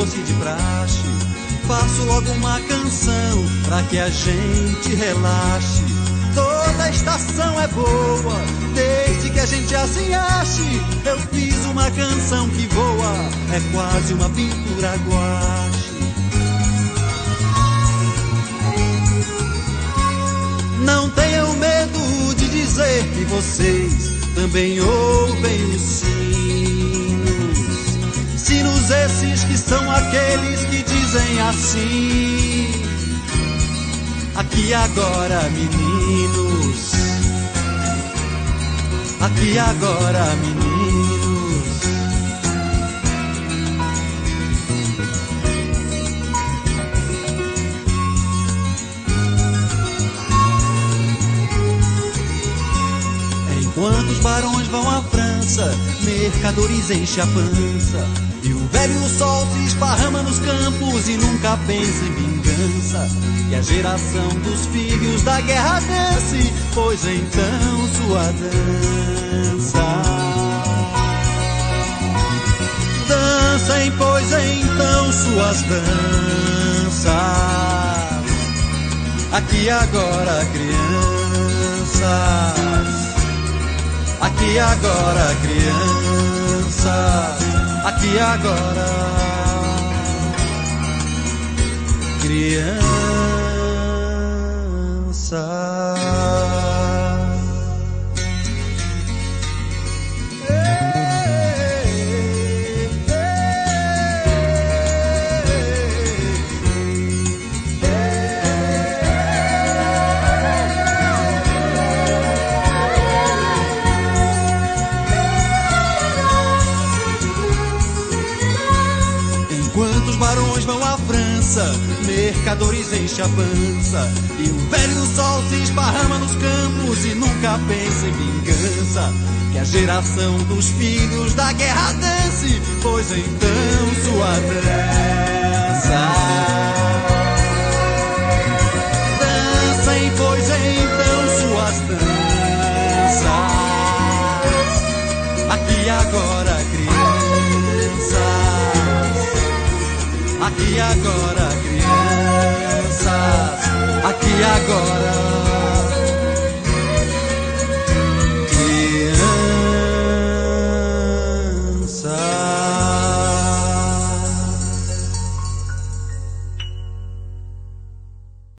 fosse de praxe, faço logo uma canção pra que a gente relaxe. Toda estação é boa, desde que a gente assim ache. Eu fiz uma canção que voa, é quase uma pintura guache. Não tenham medo de dizer que vocês também ouvem os sinos. Sinos esses que são aqueles que dizem assim: aqui agora, meninos. Aqui agora, meninos. Enquanto os barões vão à França, mercadores enchem a pança, e o velho sol se esparrama nos campos e nunca pensa em vingança. E a geração dos filhos da guerra dance, pois então sua dança. Dancem, pois então suas danças. Aqui agora, crianças. Aqui agora, crianças. Aqui agora, crianças. Enquanto os barões vão à França, mercadores enchem a pança, e o velho sol se esparrama nos campos e nunca pensa em vingança. Que a geração dos filhos da guerra dance, pois então sua dança. Dancem, pois então suas danças. Aqui agora, crianças. Aqui agora, crianças. Aqui agora.